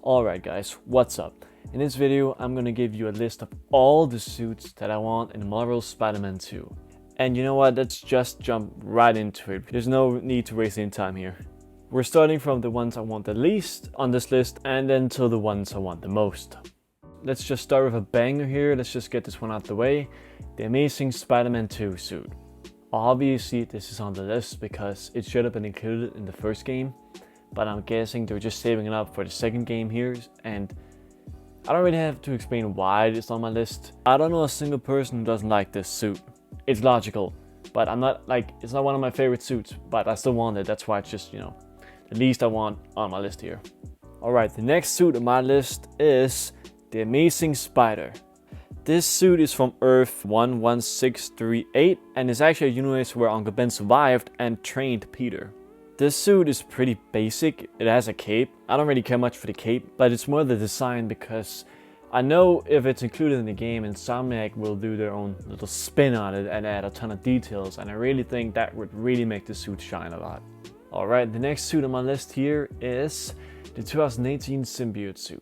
Alright guys, what's up? In this video I'm gonna give you a list of all the suits that I want in Marvel's Spider-Man 2. And you know what, let's just jump right into it. There's no need to waste any time here. We're starting from the ones I want the least on this list and then to the ones I want the most. Let's just start with a banger here, let's just get this one out the way. The Amazing Spider-Man 2 suit. Obviously this is on the list because it should have been included in the first game. But I'm guessing they're just saving it up for the second game here, and I don't really have to explain why it's on my list. I don't know a single person who doesn't like this suit. It's logical, but it's not one of my favorite suits, but I still want it. That's why it's just, the least I want on my list here. Alright, the next suit on my list is the Amazing Spider. This suit is from Earth 11638 and is actually a universe where Uncle Ben survived and trained Peter. This suit is pretty basic. It has a cape. I don't really care much for the cape, but it's more the design because I know if it's included in the game, Insomniac will do their own little spin on it and add a ton of details, and I really think that would really make the suit shine a lot. Alright, the next suit on my list here is the 2018 symbiote suit.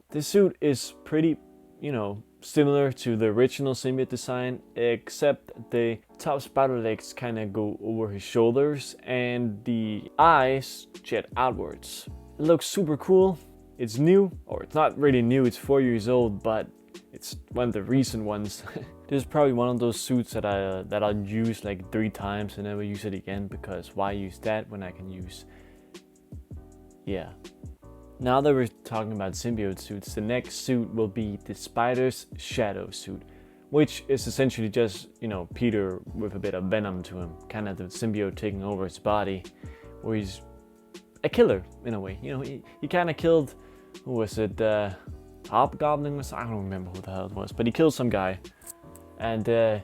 This suit is pretty, similar to the original symbiote design, except the top spider legs kind of go over his shoulders and the eyes jet outwards. It looks super cool. It's new, or it's not really new, it's 4 years old, but it's one of the recent ones. This is probably one of those suits that I'll use like 3 times and never use it again, because why use that when I can use... Yeah. Now that we're talking about symbiote suits, the next suit will be the Spider's Shadow suit, which is essentially just, Peter with a bit of venom to him, kind of the symbiote taking over his body, where he's a killer in a way. He kind of killed, who was it, Hobgoblin? I don't remember who the hell it was, but he killed some guy, and the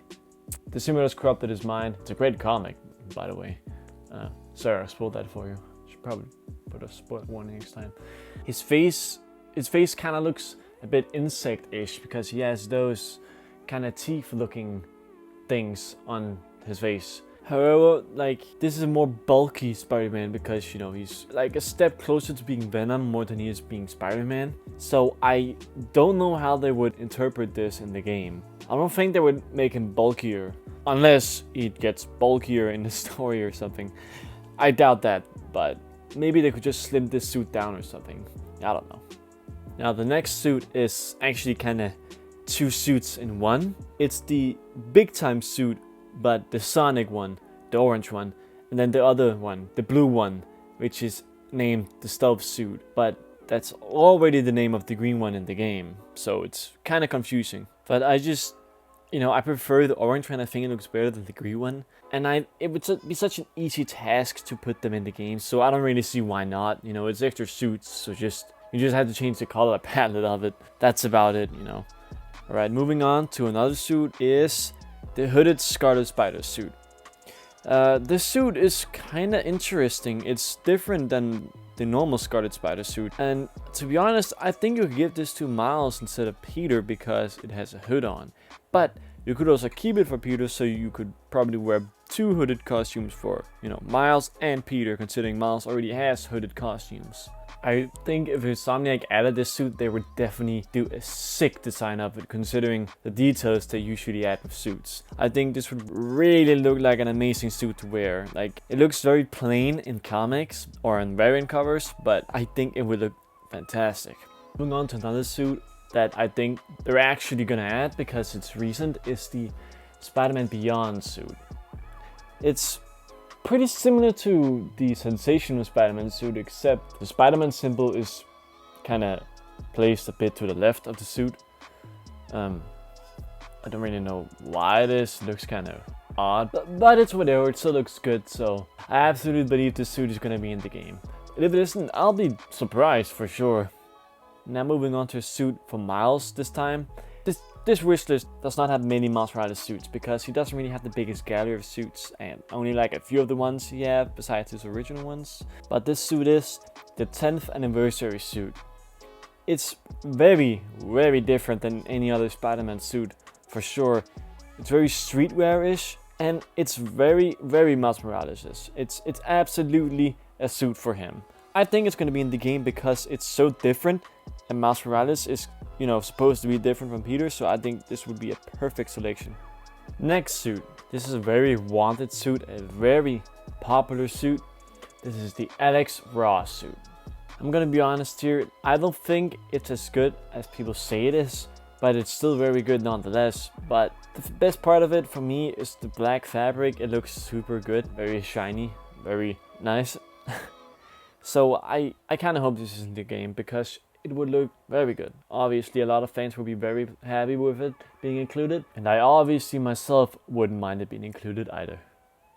symbiote's corrupted his mind. It's a great comic, by the way. Sorry, I spoiled that for you. Should probably put a spoiler warning next time. His face kind of looks a bit insect-ish because he has those kind of teeth-looking things on his face. However, this is a more bulky Spider-Man because, he's like a step closer to being Venom more than he is being Spider-Man. So I don't know how they would interpret this in the game. I don't think they would make him bulkier, unless he gets bulkier in the story or something. I doubt that, but maybe they could just slim this suit down or something. I don't know. Now the next suit is actually kind of 2 suits in one. It's the big time suit, but the Sonic one, the orange one, and then the other one, the blue one, which is named the Stealth suit, but that's already the name of the green one in the game, so it's kind of confusing. But I just, I prefer the orange one. I think it looks better than the green one. And it would be such an easy task to put them in the game, so I don't really see why not. It's extra suits, so you just have to change the color palette of it. That's about it, Alright, moving on to another suit is the Hooded Scarlet Spider suit. This suit is kind of interesting. It's different than the normal Scarlet Spider suit. And to be honest, I think you could give this to Miles instead of Peter because it has a hood on. But you could also keep it for Peter, so you could probably wear 2 hooded costumes for, Miles and Peter, considering Miles already has hooded costumes. I think if Insomniac added this suit, they would definitely do a sick design of it, considering the details they usually add with suits. I think this would really look like an amazing suit to wear. It looks very plain in comics or on variant covers, but I think it would look fantastic. Moving on to another suit that I think they're actually gonna add because it's recent is the Spider-Man Beyond suit. It's pretty similar to the Sensational Spider-Man suit, except the Spider-Man symbol is kind of placed a bit to the left of the suit. I don't really know why it is. It looks kind of odd, but it's whatever. It still looks good, so I absolutely believe this suit is gonna be in the game. And if it isn't, I'll be surprised for sure. Now moving on to a suit for Miles this time. This wish list does not have many Miles Morales suits because he doesn't really have the biggest gallery of suits and only a few of the ones he has besides his original ones. But this suit is the 10th anniversary suit. It's very, very different than any other Spider-Man suit for sure. It's very streetwear-ish and it's very, very Miles Morales-ish. It's absolutely a suit for him. I think it's going to be in the game because it's so different, and Miles Morales is, you know, supposed to be different from Peter, so I think this would be a perfect selection. Next suit. This is a very wanted suit, a very popular suit. This is the Alex Ross suit. I'm gonna be honest here, I don't think it's as good as people say it is, but it's still very good nonetheless. But the best part of it for me is the black fabric. It looks super good, very shiny, very nice. So I kind of hope this is in the game because it would look very good. Obviously, a lot of fans will be very happy with it being included, and I obviously myself wouldn't mind it being included either.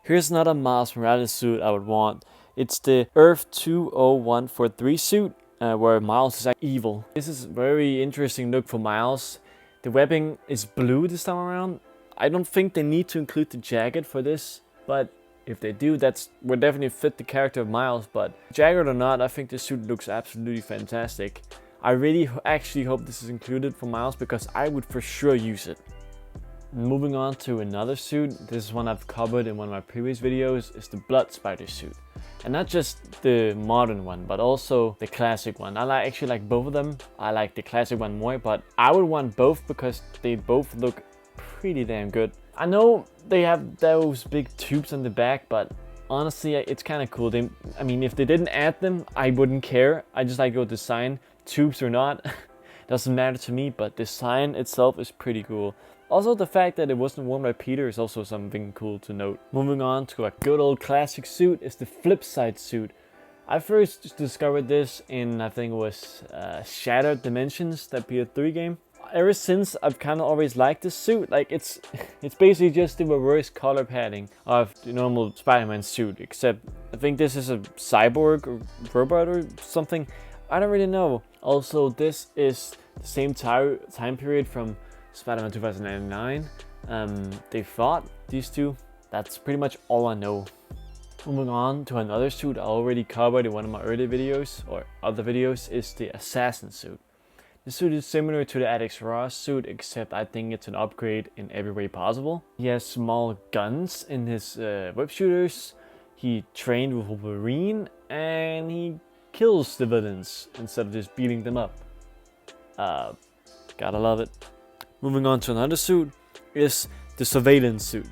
Here's another Miles Morales suit I would want. It's the Earth 20143 suit, where Miles is like evil. This is a very interesting look for Miles. The webbing is blue this time around. I don't think they need to include the jacket for this, but if they do, that would definitely fit the character of Miles. But jacket or not, I think this suit looks absolutely fantastic. I really actually hope this is included for Miles because I would for sure use it. Moving on to another suit, this is one I've covered in one of my previous videos, is the Blood Spider suit. And not just the modern one, but also the classic one. I actually like both of them. I like the classic one more, but I would want both because they both look pretty damn good. I know they have those big tubes on the back, but honestly, it's kind of cool. I mean, if they didn't add them, I wouldn't care. I just like the design, tubes or not, doesn't matter to me, but design itself is pretty cool. Also, the fact that it wasn't worn by Peter is also something cool to note. Moving on to a good old classic suit is the Flipside suit. I first discovered this in, I think it was Shattered Dimensions, that PS3 game. Ever since, I've kind of always liked this suit. Like, it's basically just the reverse color padding of the normal Spider-Man suit, except I think this is a cyborg or robot or something. I don't really know. Also, this is the same time period from Spider-Man 2009. They fought, these two. That's pretty much all I know. Moving on to another suit I already covered in one of my early videos, or other videos, is the Assassin suit. The suit is similar to the Alex Ross suit, except I think it's an upgrade in every way possible. He has small guns in his web shooters, he trained with Wolverine, and he kills the villains instead of just beating them up. Gotta love it. Moving on to another suit is the Surveillance suit.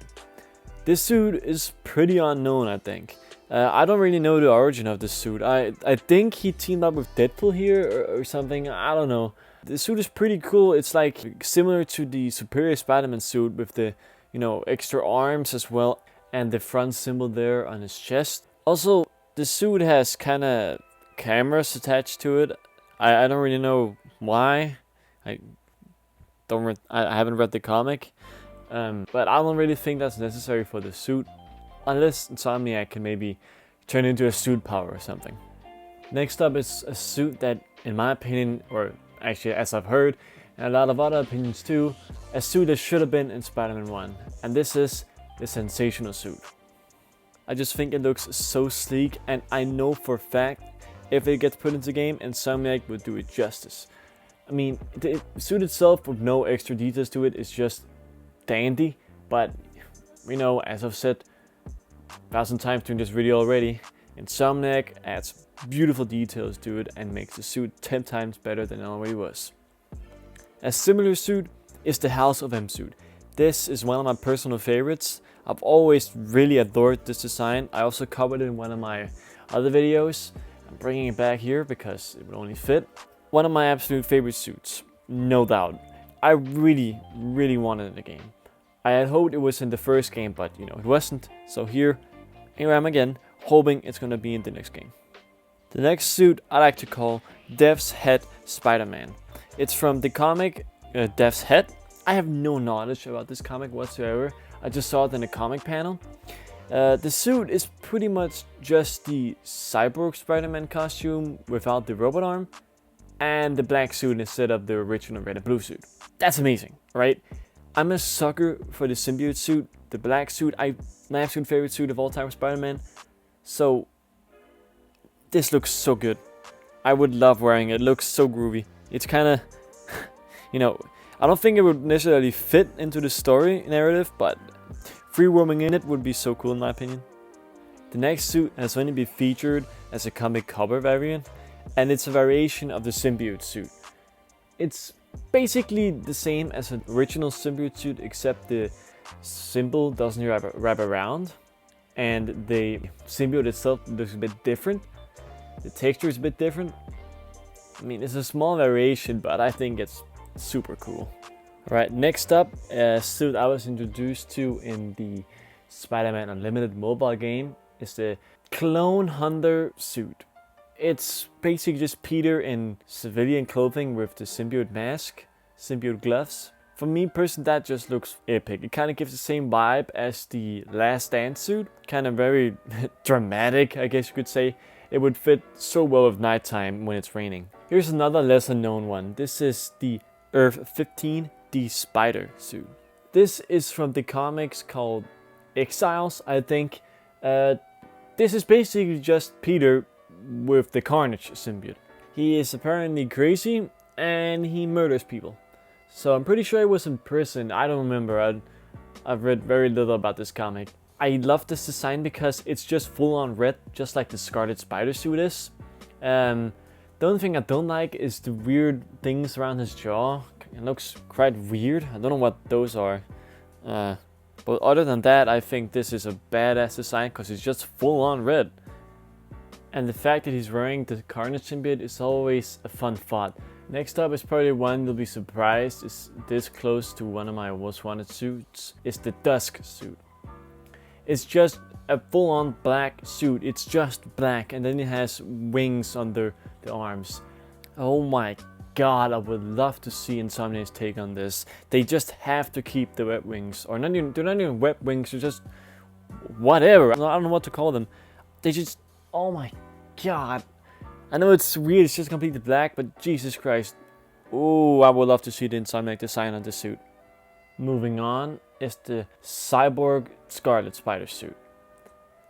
This suit is pretty unknown, I think. I don't really know the origin of this suit. I think he teamed up with Deadpool here or something. I don't know. The suit is pretty cool. It's like similar to the Superior Spider-Man suit with the, you know, extra arms as well and the front symbol there on his chest. Also, the suit has kind of cameras attached to it. I don't really know why. I haven't read the comic, but I don't really think that's necessary for the suit, unless Insomniac can maybe turn into a suit power or something. Next up is a suit that, in my opinion, or actually as I've heard, and a lot of other opinions too, a suit that should have been in Spider-Man 1, and this is the Sensational suit. I just think it looks so sleek, and I know for a fact if it gets put into the game, Insomniac would do it justice. I mean, the suit itself with no extra details to it is just dandy, but you know, as I've said 1,000 times during this video already, Insomniac adds beautiful details to it and makes the suit 10 times better than it already was. A similar suit is the House of M suit. This is one of my personal favorites. I've always really adored this design. I also covered it in one of my other videos. I'm bringing it back here because it would only fit. One of my absolute favorite suits, no doubt. I really wanted it in the game. I had hoped it was in the first game, but you know, it wasn't. So here I am again, hoping it's gonna be in the next game. The next suit I like to call Death's Head Spider-Man. It's from the comic Death's Head. I have no knowledge about this comic whatsoever. I just saw it in a comic panel. The suit is pretty much just the cyborg Spider-Man costume without the robot arm, and the black suit instead of the original red and blue suit. That's amazing, right? I'm a sucker for the symbiote suit, the black suit. My absolute favorite suit of all time, Spider-Man. So this looks so good. I would love wearing it. It looks so groovy. It's kind of, you know, I don't think it would necessarily fit into the story narrative, but free roaming in it would be so cool in my opinion. The next suit has only been featured as a comic cover variant, and it's a variation of the symbiote suit. It's basically the same as an original symbiote suit, except the symbol doesn't wrap around, and the symbiote itself looks a bit different. The texture is a bit different. I mean, it's a small variation, but I think it's super cool. Alright, next up, a suit I was introduced to in the Spider-Man Unlimited mobile game is the Clone Hunter suit. It's basically just Peter in civilian clothing with the symbiote mask, symbiote gloves. For me personally, that just looks epic. It kind of gives the same vibe as the Last Stand suit. Kind of very dramatic, I guess you could say. It would fit so well with nighttime when it's raining. Here's another lesser known one. This is the Earth 15 D Spider suit. This is from the comics called Exiles, I think. This is basically just Peter with the Carnage symbiote. He is apparently crazy and he murders people. So I'm pretty sure he was in prison. I don't remember. I've read very little about this comic. I love this design because it's just full on red, just like the Scarlet Spider suit is. The only thing I don't like is the weird things around his jaw. It looks quite weird. I don't know what those are. But other than that, I think this is a badass design because it's just full on red. And the fact that he's wearing the Carnage symbiote is always a fun thought. Next up is probably one you'll be surprised is this close to one of my most wanted suits. It's the Dusk suit. It's just a full-on black suit. It's just black, and then it has wings under the arms. Oh my god, I would love to see Insomniac's take on this. They just have to keep the web wings, or not even, they're not even web wings, they're just whatever. I don't know what to call them. They just, oh my god. I know it's weird, it's just completely black, but Jesus Christ. Oh, I would love to see the Insomniac design on this suit. Moving on is the Cyborg Scarlet Spider suit.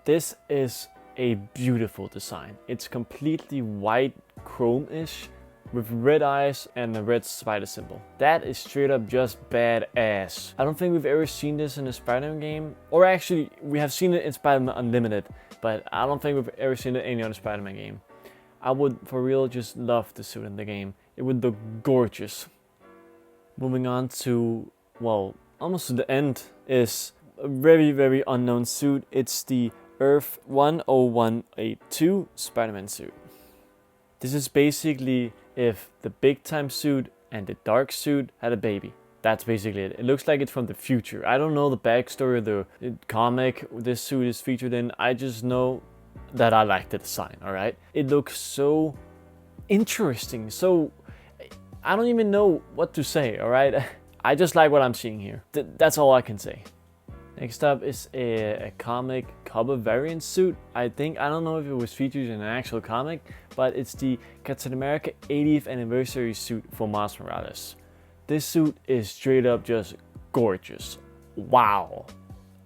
This is a beautiful design. It's completely white, chrome-ish, with red eyes and a red spider symbol. That is straight up just badass. I don't think we've ever seen this in a Spider-Man game. Or actually, we have seen it in Spider-Man Unlimited, but I don't think we've ever seen it in any other Spider-Man game. I would, for real, just love the suit in the game. It would look gorgeous. Moving on to, well, almost to the end, is a very, very unknown suit. It's the Earth 10182 Spider-Man suit. This is basically if the Big Time suit and the Dark suit had a baby. That's basically it. It looks like it's from the future. I don't know the backstory of the comic this suit is featured in. I just know that I like the design, alright? It looks so interesting. So, I don't even know what to say, alright? I just like what I'm seeing here. That's all I can say. Next up is a comic cover variant suit. I don't know if it was featured in an actual comic, but it's the Captain America 80th anniversary suit for Miles Morales. This suit is straight up just gorgeous. Wow.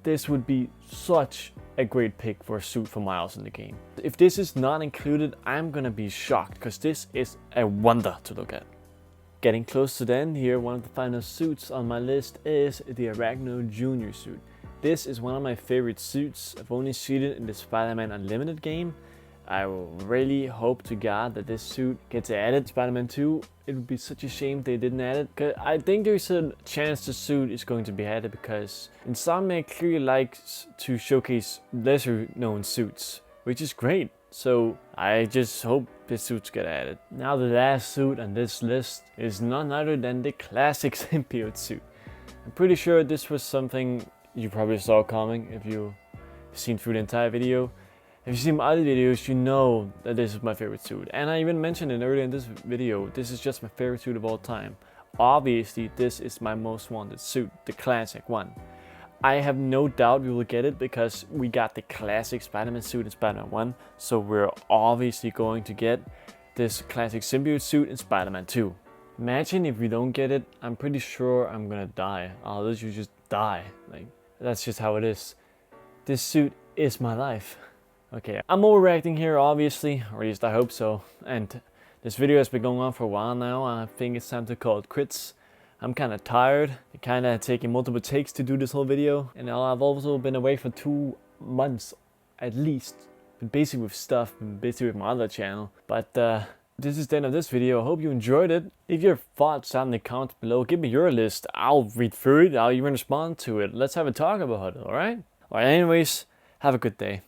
This would be such a great pick for a suit for Miles in the game. If this is not included, I'm gonna be shocked because this is a wonder to look at. Getting close to the end here, one of the final suits on my list is the Arachno Jr. suit. This is one of my favorite suits. I've only seen it in the Spider-Man Unlimited game. I really hope to God that this suit gets added. Spider-Man 2, it would be such a shame they didn't add it. Cause I think there's a chance the suit is going to be added because Insomniac clearly likes to showcase lesser known suits, which is great. So I just hope this suits get added. Now the last suit on this list is none other than the classic symbiote suit. I'm pretty sure this was something you probably saw coming if you've seen through the entire video. If you've seen my other videos, you know that this is my favorite suit. And I even mentioned it earlier in this video, this is just my favorite suit of all time. Obviously, this is my most wanted suit, the classic one. I have no doubt we will get it because we got the classic Spider-Man suit in Spider-Man 1. So we're obviously going to get this classic symbiote suit in Spider-Man 2. Imagine if we don't get it, I'm pretty sure I'm gonna die. I'll literally just die. Like, that's just how it is. This suit is my life. Okay, I'm overreacting here obviously, or at least I hope so. And this video has been going on for a while now. I think it's time to call it quits. I'm kind of tired. It kind of taking multiple takes to do this whole video. And I've also been away for 2 months at least been busy with stuff, been busy with my other channel. But this is the end of this video. I hope you enjoyed it. Leave your thoughts down in the comments below. Give me your list. I'll read through it. I'll even respond to it. Let's have a talk about it, alright? Alright, anyways, have a good day.